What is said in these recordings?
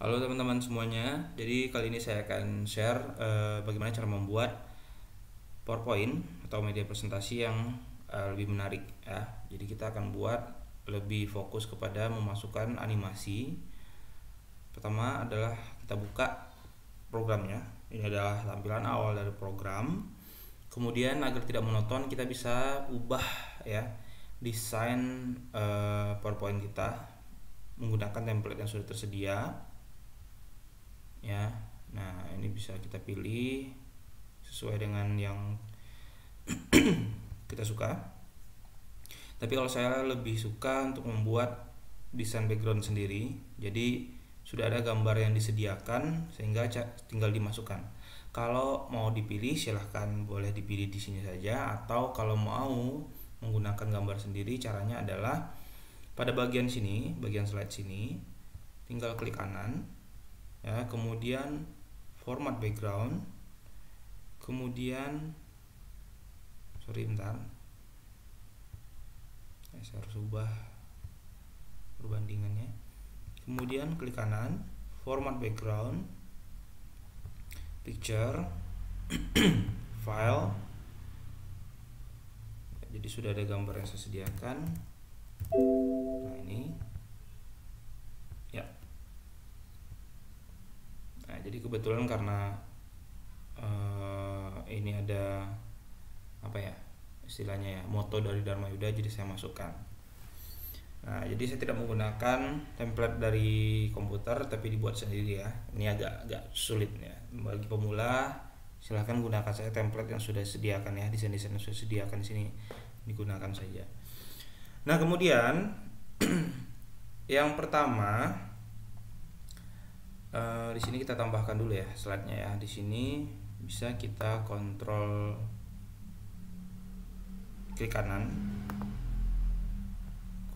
Halo teman-teman semuanya. Jadi kali ini saya akan share bagaimana cara membuat PowerPoint atau media presentasi yang lebih menarik ya. Jadi kita akan buat lebih fokus kepada memasukkan animasi. Pertama adalah kita buka programnya. Ini adalah tampilan awal dari program. Kemudian agar tidak monoton kita bisa ubah ya desain PowerPoint kita menggunakan template yang sudah tersedia ya. Nah, ini bisa kita pilih sesuai dengan yang kita suka. Tapi kalau saya lebih suka untuk membuat desain background sendiri. Jadi sudah ada gambar yang disediakan sehingga tinggal dimasukkan. Kalau mau dipilih silahkan boleh dipilih di sini saja, atau kalau mau menggunakan gambar sendiri caranya adalah pada bagian sini, bagian slide sini, tinggal klik kanan ya, kemudian format background, kemudian bentar, saya harus ubah perbandingannya, kemudian klik kanan format background, picture, file. Jadi sudah ada gambar yang saya sediakan. Nah ini ya. Nah jadi kebetulan karena ini ada apa ya istilahnya ya, moto dari Dharma Yuda, jadi saya masukkan. Nah jadi saya tidak menggunakan template dari komputer tapi dibuat sendiri ya. Ini agak sulit ya bagi pemula. Silahkan gunakan saya template yang sudah disediakan ya, desain-desain yang sudah disediakan di sini digunakan saja. Nah kemudian yang pertama di sini kita tambahkan dulu ya slide-nya ya. Di sini bisa kita kontrol klik kanan,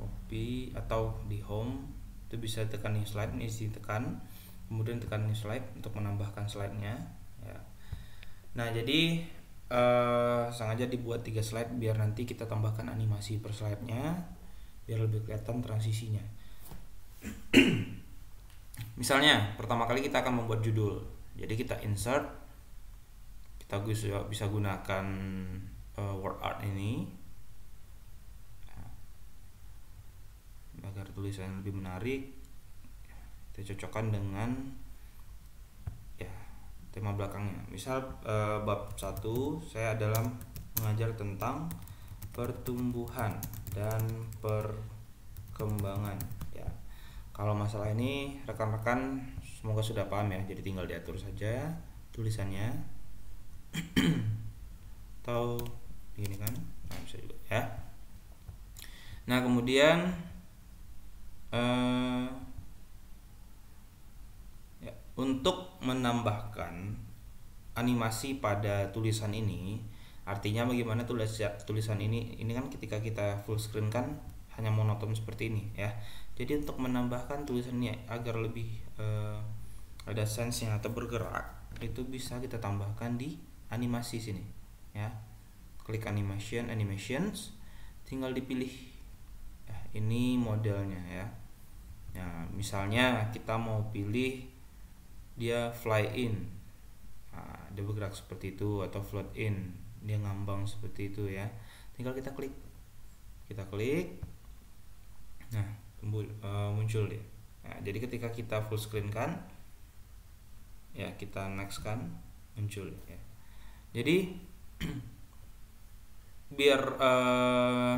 copy, atau di home itu bisa tekan new slide, ini ditekan, kemudian tekan new slide untuk menambahkan slide-nya ya. Nah jadi sengaja dibuat 3 slide biar nanti kita tambahkan animasi per slide-nya biar lebih kelihatan transisinya. Misalnya pertama kali kita akan membuat judul, jadi kita insert, kita bisa gunakan word art ini agar tulisan lebih menarik. Kita cocokkan dengan ya tema belakangnya. Misal bab 1 saya adalah mengajar tentang pertumbuhan dan perkembangan ya. Kalau masalah ini rekan-rekan semoga sudah paham ya, jadi tinggal diatur saja tulisannya atau gini kan, nah bisa juga ya. Nah kemudian ya, untuk menambahkan animasi pada tulisan ini, artinya bagaimana tulisan ini kan ketika kita full screen kan hanya monoton seperti ini ya. Jadi untuk menambahkan tulisannya agar lebih ada sense-nya atau bergerak, itu bisa kita tambahkan di animasi sini ya. Klik animations, tinggal dipilih ya, ini modelnya ya. Nah, misalnya kita mau pilih dia fly in, nah, dia bergerak seperti itu, atau float in, dia ngambang seperti itu ya. Tinggal kita klik, nah muncul dia. Nah, jadi ketika kita full screen kan, ya kita next kan, muncul ya. Jadi biar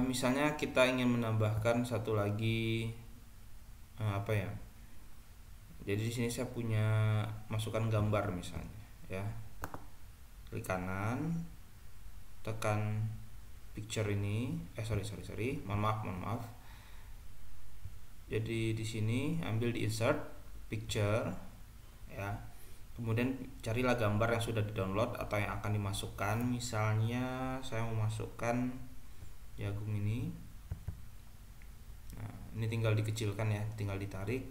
misalnya kita ingin menambahkan satu lagi apa ya. Jadi di sini saya punya masukkan gambar misalnya ya. Klik kanan, tekan picture ini, sorry, mohon maaf. Jadi di sini ambil di insert picture ya. Kemudian carilah gambar yang sudah di-download atau yang akan dimasukkan. Misalnya saya mau masukkan jagung ini. Nah, ini tinggal dikecilkan ya, tinggal ditarik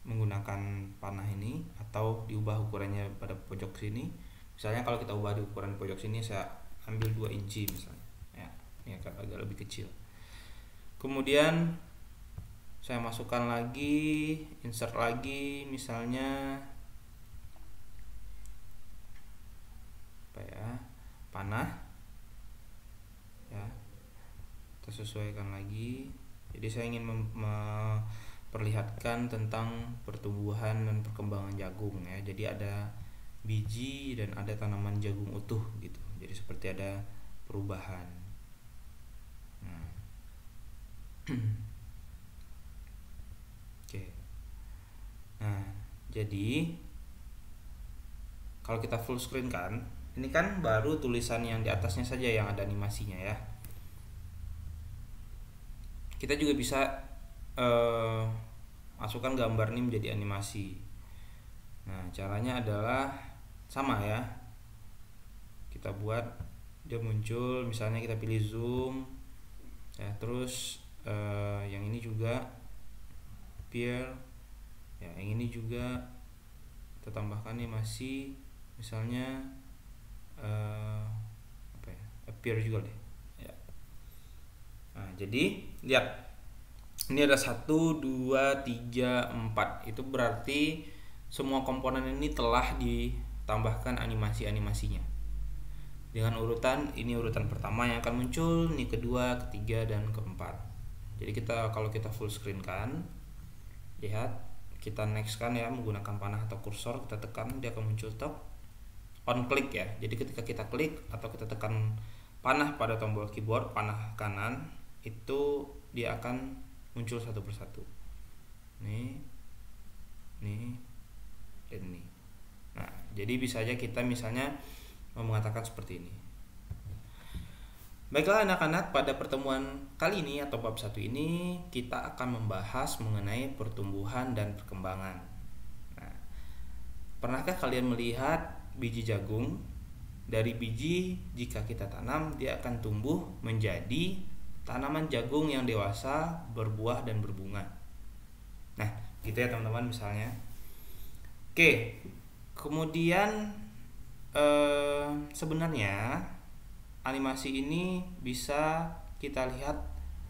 menggunakan panah ini, atau diubah ukurannya pada pojok sini. Misalnya kalau kita ubah di ukuran pojok sini, saya ambil 2 inci misalnya ya, ini agak lebih kecil. Kemudian saya masukkan lagi, insert lagi, misalnya apa ya, panah ya, kita sesuaikan lagi. Jadi saya ingin memperlihatkan tentang pertumbuhan dan perkembangan jagung ya. Jadi ada biji dan ada tanaman jagung utuh gitu. Jadi seperti ada perubahan. Nah. Oke. Nah, jadi kalau kita full screen kan, ini kan baru tulisan yang di atasnya saja yang ada animasinya ya. Kita juga bisa masukkan gambar ini menjadi animasi. Nah, caranya adalah sama ya. Kita buat dia muncul, misalnya kita pilih zoom ya, terus yang ini juga appear ya, yang ini juga kita tambahkan animasi, misalnya apa ya, appear juga deh ya. Nah, jadi lihat ini ada 1, 2, 3, 4. Itu berarti semua komponen ini telah ditambahkan animasi-animasinya dengan urutan, ini urutan pertama yang akan muncul, ini kedua, ketiga, dan keempat. Jadi kalau kita full screen kan, lihat, kita next kan ya, menggunakan panah atau kursor, kita tekan, dia akan muncul on click ya. Jadi ketika kita klik atau kita tekan panah pada tombol keyboard, panah kanan, itu dia akan muncul satu persatu. Nih, dan ini. Nah, jadi bisa aja kita misalnya mengatakan seperti ini. Baiklah anak-anak, pada pertemuan kali ini atau bab 1 ini kita akan membahas mengenai pertumbuhan dan perkembangan. Nah, pernahkah kalian melihat biji jagung? Dari biji, jika kita tanam, dia akan tumbuh menjadi tanaman jagung yang dewasa, berbuah dan berbunga. Nah, gitu ya teman-teman misalnya. Oke, kemudian sebenarnya animasi ini bisa kita lihat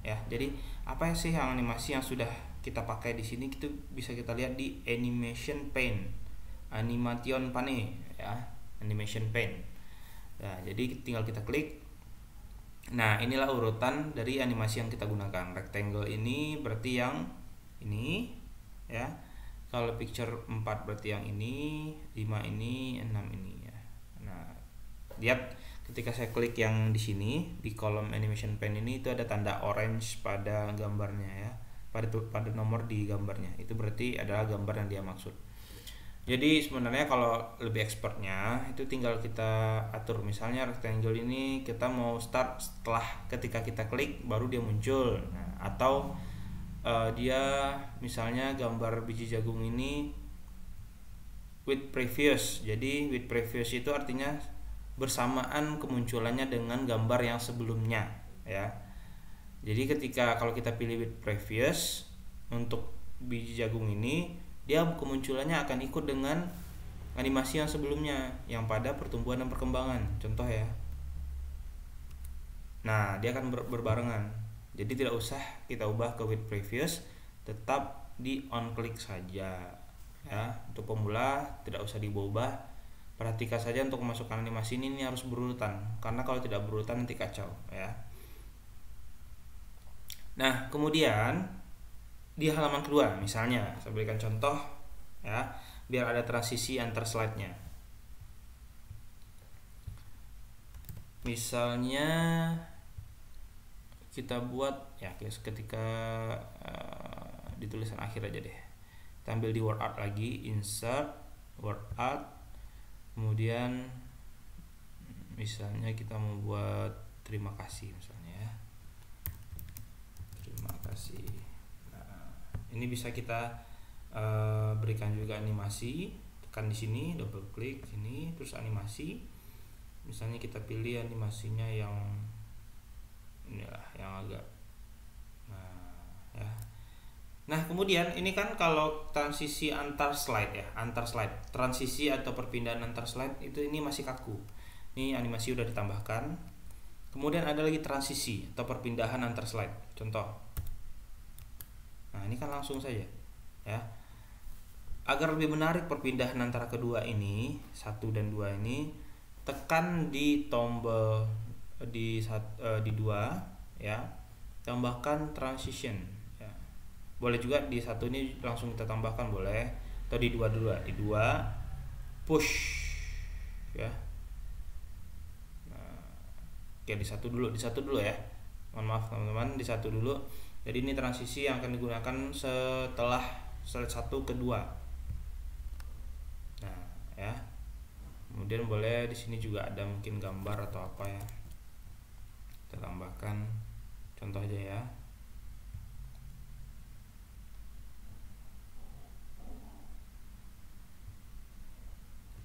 ya. Jadi apa sih yang animasi yang sudah kita pakai di sini, itu bisa kita lihat di Animation Paint, Animation Pane ya, Animation Paint. Nah, jadi tinggal kita klik. Nah, inilah urutan dari animasi yang kita gunakan. Rectangle ini berarti yang ini ya. Kalau picture 4 berarti yang ini, 5 ini, 6 ini ya. Nah, lihat ketika saya klik yang di sini di kolom Animation Paint ini, itu ada tanda orange pada gambarnya ya. Pada nomor di gambarnya. Itu berarti adalah gambar yang dia maksud. Jadi sebenarnya kalau lebih expertnya itu tinggal kita atur, misalnya rectangle ini kita mau start setelah ketika kita klik baru dia muncul. Nah, atau dia misalnya gambar biji jagung ini with previous. Jadi with previous itu artinya bersamaan kemunculannya dengan gambar yang sebelumnya ya. Jadi kalau kita pilih with previous untuk biji jagung ini, dia kemunculannya akan ikut dengan animasi yang sebelumnya yang pada pertumbuhan dan perkembangan, contoh ya. Nah, dia akan berbarengan. Jadi tidak usah kita ubah ke with previous, tetap di on click saja ya. Untuk pemula tidak usah diubah. Perhatikan saja untuk memasukkan animasi ini harus berurutan, karena kalau tidak berurutan nanti kacau ya. Nah, kemudian di halaman kedua misalnya saya berikan contoh ya, biar ada transisi antar slide-nya. Misalnya kita buat ya ketika di tulisan akhir aja deh. Kita ambil di word art lagi, insert word art, kemudian misalnya kita mau buat terima kasih misalnya ya. Terima kasih. Ini bisa kita berikan juga animasi, tekan di sini, double klik sini, terus animasi. Misalnya kita pilih animasinya yang inilah, yang agak ya. Nah, kemudian ini kan kalau transisi antar slide ya, antar slide, transisi atau perpindahan antar slide itu ini masih kaku. Ini animasi udah ditambahkan. Kemudian ada lagi transisi atau perpindahan antar slide. Contoh. Nah, ini kan langsung saja ya. Agar lebih menarik perpindahan antara kedua ini, 1 dan 2 ini, tekan di tombol di 2 ya. Tambahkan transition ya. Boleh juga di 1 ini langsung kita tambahkan boleh, atau di 2 dulu. Di 2 push ya. Nah, oke di 1 dulu ya. Mohon maaf teman-teman, di 1 dulu. Jadi ini transisi yang akan digunakan setelah slide 1 ke 2. Nah, ya. Kemudian boleh di sini juga ada mungkin gambar atau apa ya. Kita tambahkan contoh aja ya.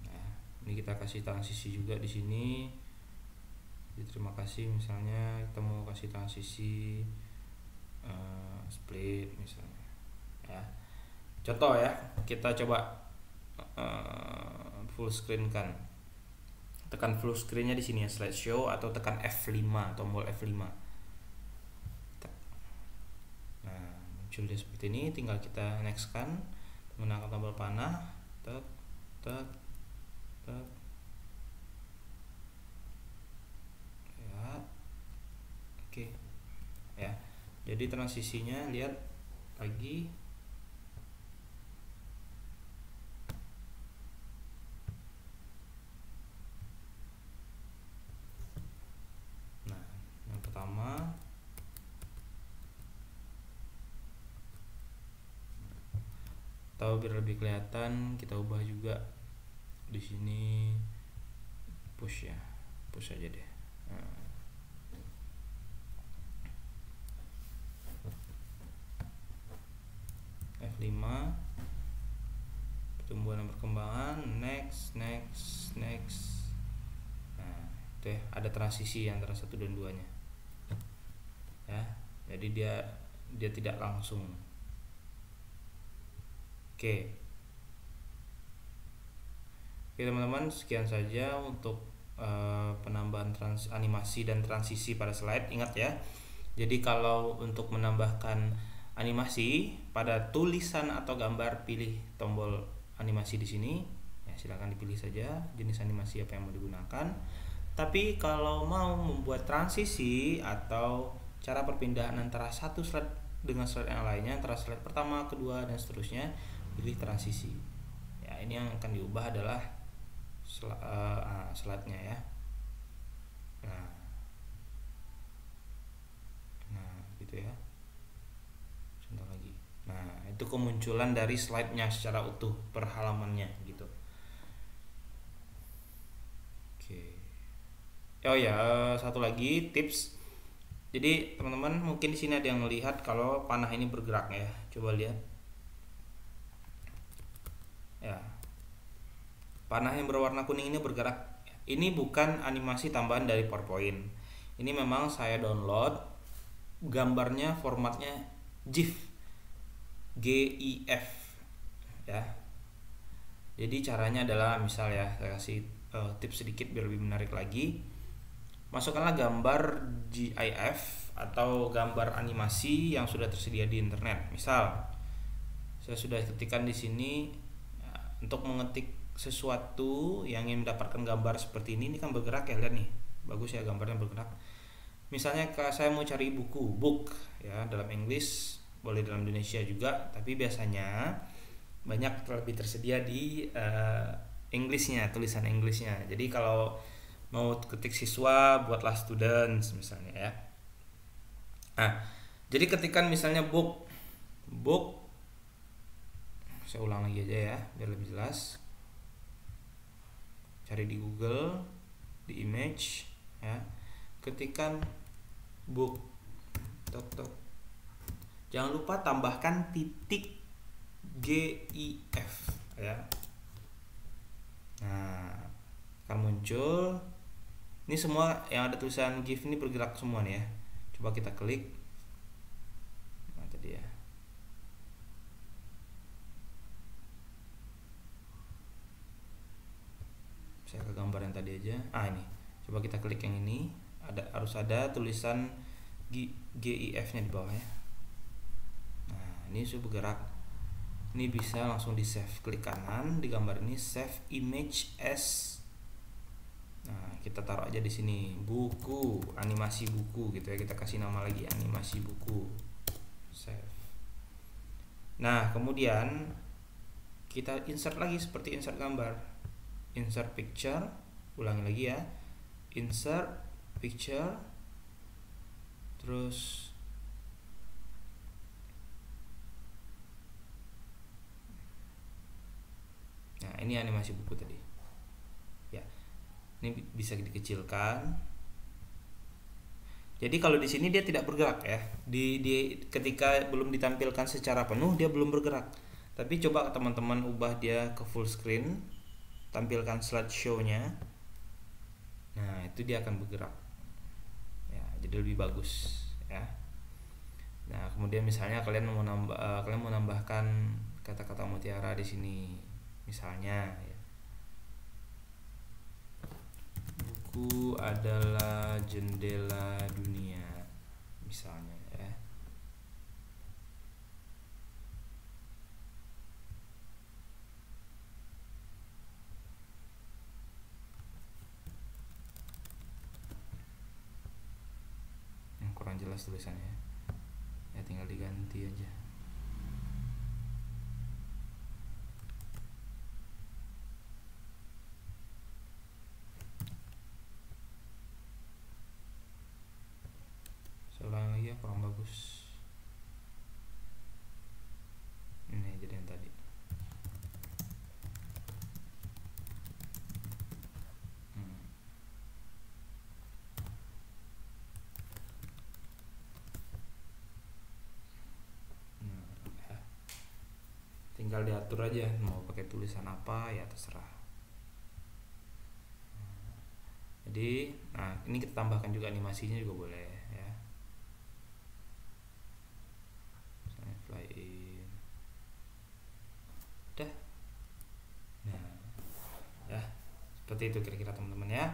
Nah, ini kita kasih transisi juga di sini. Jadi, terima kasih misalnya kita mau kasih transisi split misalnya ya. Contoh ya, kita coba full screen kan. Tekan full screennya di sini ya, slideshow, atau tekan F5, tombol F5. Nah, muncul dia seperti ini, tinggal kita next kan menggunakan tombol panah, tek tek tek ya. Oke ya. Jadi transisinya lihat lagi. Nah, yang pertama atau biar lebih kelihatan kita ubah juga di sini push ya, push aja deh. Nah. F5 pertumbuhan dan perkembangan, next. Nah, itu ya, ada transisi antara 1 dan 2 nya ya. Jadi dia tidak langsung. Oke teman-teman, sekian saja untuk penambahan animasi dan transisi pada slide. Ingat ya, jadi kalau untuk menambahkan animasi pada tulisan atau gambar, pilih tombol animasi di sini ya, silakan dipilih saja jenis animasi apa yang mau digunakan. Tapi kalau mau membuat transisi atau cara perpindahan antara satu slide dengan slide yang lainnya, antara slide pertama, kedua, dan seterusnya, pilih transisi ya. Ini yang akan diubah adalah slide-nya ya. Nah gitu ya, contoh lagi. Nah, itu kemunculan dari slide-nya secara utuh per halamannya gitu. Oke. Oh ya, satu lagi tips. Jadi teman-teman mungkin di sini ada yang melihat kalau panah ini bergerak ya. Coba lihat. Ya. Panah yang berwarna kuning ini bergerak. Ini bukan animasi tambahan dari PowerPoint. Ini memang saya download gambarnya, formatnya GIF. GIF ya. Jadi caranya adalah, misal ya, saya kasih tips sedikit biar lebih menarik lagi. Masukkanlah gambar GIF atau gambar animasi yang sudah tersedia di internet. Misal saya sudah ketikkan di sini ya, untuk mengetik sesuatu yang ingin mendapatkan gambar seperti ini kan bergerak ya, lihat nih, bagus ya gambarnya bergerak. Misalnya saya mau cari buku, book ya, dalam English, boleh dalam Indonesia juga, tapi biasanya banyak lebih tersedia di Englishnya, tulisan Englishnya. Jadi kalau mau ketik siswa, buatlah students misalnya ya. Nah, jadi ketikan misalnya book, saya ulang lagi aja ya biar lebih jelas. Cari di Google, di image ya, ketikan book, tok. Jangan lupa tambahkan titik GIF ya. Nah, akan muncul ini semua yang ada tulisan GIF ini bergerak semua nih ya. Coba kita klik. Nah, tadi ya. Saya ke gambar yang tadi aja. Ini. Coba kita klik yang ini. Harus ada tulisan GIF-nya di bawah ya. Nah, ini sudah bergerak. Ini bisa langsung di save, klik kanan di gambar ini, save image as. Nah, kita taruh aja di sini buku, animasi buku gitu ya. Kita kasih nama lagi animasi buku. Save. Nah, kemudian kita insert lagi seperti insert gambar. Insert picture, ulangi lagi ya. Insert picture. Terus nah, ini animasi buku tadi. Ya. Ini bisa dikecilkan. Jadi kalau di sini dia tidak bergerak ya. Di ketika belum ditampilkan secara penuh dia belum bergerak. Tapi coba teman-teman ubah dia ke full screen, tampilkan slideshow-nya. Nah, itu dia akan bergerak. Ya, jadi lebih bagus ya. Nah, kemudian misalnya kalian mau nambahkan kata-kata mutiara di sini. Misalnya ya. Buku adalah jendela dunia misalnya ya. Yang kurang jelas tulisannya ya, tinggal diganti aja. Ulang lagi ya, kurang bagus. Ini jadi yang tadi. Ya. Tinggal diatur aja mau pakai tulisan apa ya, terserah. Jadi, nah ini kita tambahkan juga animasinya juga boleh ya. Misalnya fly in. Udah. Nah, ya seperti itu kira-kira teman-teman ya.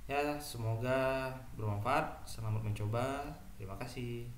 Ya, semoga bermanfaat. Selamat mencoba. Terima kasih.